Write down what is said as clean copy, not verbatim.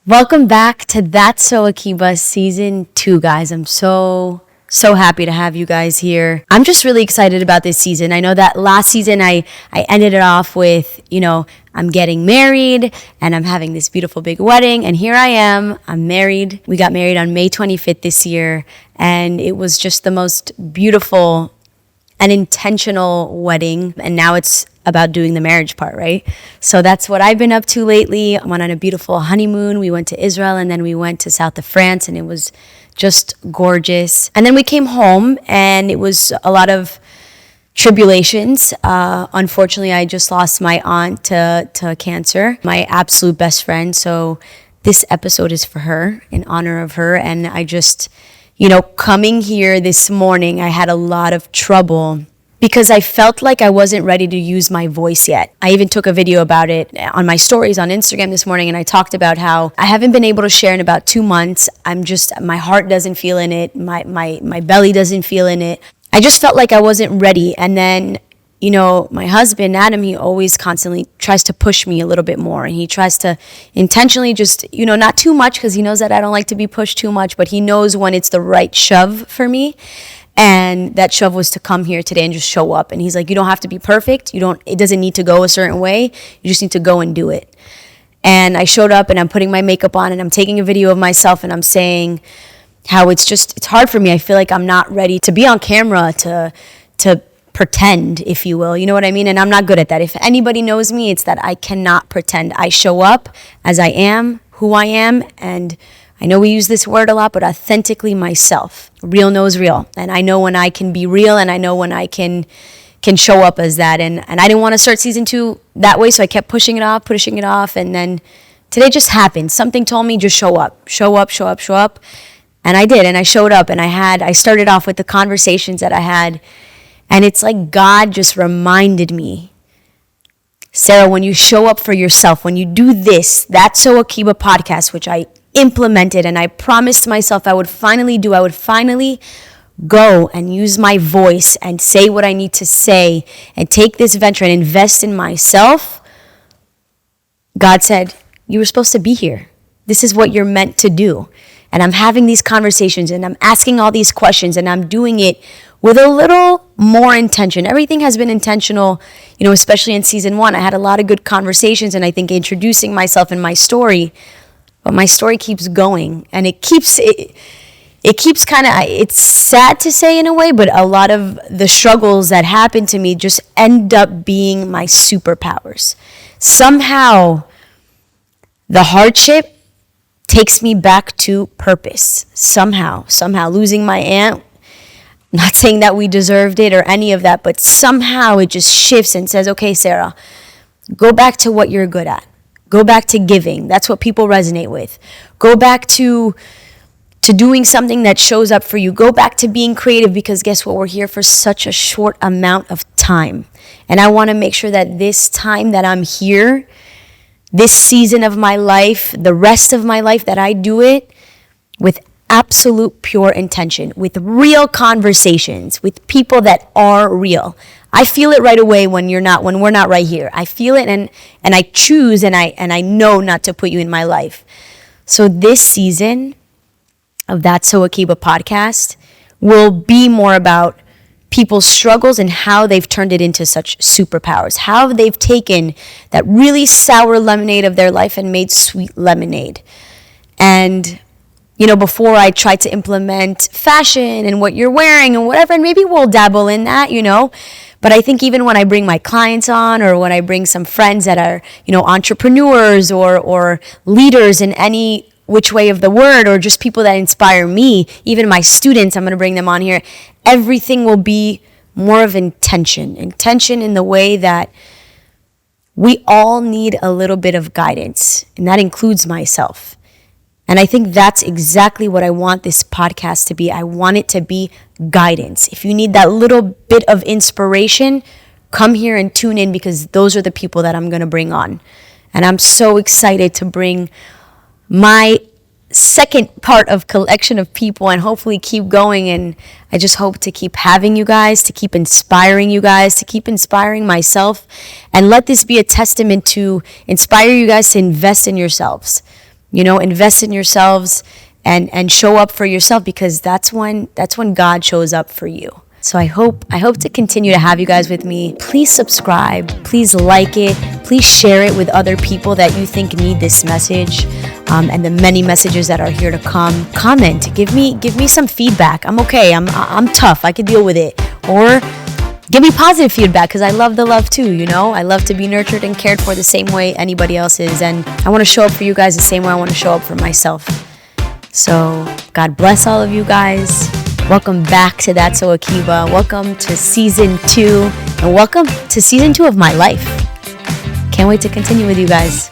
Welcome back to That's So Akiba Season 2, guys. I'm so happy to have you guys here. I'm just really excited about this season. I know that last season I ended it off with, I'm getting married and I'm having this beautiful big wedding. And here I am, I'm married. We got married on May 25th this year. And it was just the most beautiful and intentional wedding. And now it's about doing the marriage part, right? So that's what I've been up to lately. I went on a beautiful honeymoon. We went to Israel and then we went to south of France, and it was just gorgeous. And then we came home and it was a lot of tribulations. Unfortunately, I just lost my aunt to cancer, my absolute best friend. So this episode is for her, in honor of her. And I just, coming here this morning, I had a lot of trouble because I felt like I wasn't ready to use my voice yet. I even took a video about it on my stories on Instagram this morning, and I talked about how I haven't been able to share in about 2 months. My heart doesn't feel in it. My belly doesn't feel in it. I just felt like I wasn't ready. And then, my husband, Adam, he always constantly tries to push me a little bit more. And he tries to intentionally just, not too much, because he knows that I don't like to be pushed too much, but he knows when it's the right shove for me. And that shove was to come here today and just show up. And he's like, you don't have to be perfect. It doesn't need to go a certain way. You just need to go and do it. And I showed up and I'm putting my makeup on and I'm taking a video of myself and I'm saying how it's hard for me. I feel like I'm not ready to be on camera, to pretend, if you will. You know what I mean? And I'm not good at that. If anybody knows me, it's that I cannot pretend. I show up as I am, who I am, and I know we use this word a lot, but authentically myself. Real knows real. And I know when I can be real, and I know when I can show up as that. And I didn't want to start season 2 that way, so I kept pushing it off. And then today just happened. Something told me just show up. And I did, and I showed up, and I started off with the conversations that I had. And it's like God just reminded me, Sarah, when you show up for yourself, when you do this, That's So Akiba podcast, which I implemented and I promised myself I would finally do. I would finally go and use my voice and say what I need to say and take this venture and invest in myself. God said, you were supposed to be here. This is what you're meant to do. And I'm having these conversations and I'm asking all these questions and I'm doing it with a little more intention. Everything has been intentional, especially in season 1. I had a lot of good conversations and I think introducing myself and my story. But my story keeps going, and it keeps kind of, it's sad to say in a way, but a lot of the struggles that happen to me just end up being my superpowers. Somehow, the hardship takes me back to purpose. Somehow, losing my aunt, not saying that we deserved it or any of that, but somehow it just shifts and says, okay, Sarah, go back to what you're good at. Go back to giving. That's what people resonate with. Go back to doing something that shows up for you. Go back to being creative, because guess what? We're here for such a short amount of time. And I want to make sure that this time that I'm here, this season of my life, the rest of my life, that I do it with absolute pure intention, with real conversations, with people that are real. I feel it right away when we're not right here. I feel it and I choose and I know not to put you in my life. So this season of That's So Akiba podcast will be more about people's struggles and how they've turned it into such superpowers, how they've taken that really sour lemonade of their life and made sweet lemonade. And before I tried to implement fashion and what you're wearing and whatever, and maybe we'll dabble in that, But I think even when I bring my clients on, or when I bring some friends that are, entrepreneurs or leaders in any which way of the word, or just people that inspire me, even my students, I'm going to bring them on here. Everything will be more of intention in the way that we all need a little bit of guidance, and that includes myself. And I think that's exactly what I want this podcast to be. I want it to be guidance. If you need that little bit of inspiration, come here and tune in, because those are the people that I'm going to bring on. And I'm so excited to bring my second part of collection of people and hopefully keep going. And I just hope to keep having you guys, to keep inspiring you guys, to keep inspiring myself. And let this be a testament to inspire you guys to invest in yourselves. invest in yourselves and show up for yourself, because that's when God shows up for you. So I hope to continue to have you guys with me. Please subscribe. Please like it. Please share it with other people that you think need this message, and the many messages that are here to come. Comment. Give me some feedback. I'm okay. I'm tough. I can deal with it. Or give me positive feedback, because I love the love too. I love to be nurtured and cared for the same way anybody else is, and I want to show up for you guys the same way I want to show up for myself. So God bless all of you guys. Welcome back to That's So Akiba. Welcome to season 2, and welcome to season 2 of my life. Can't wait to continue with you guys.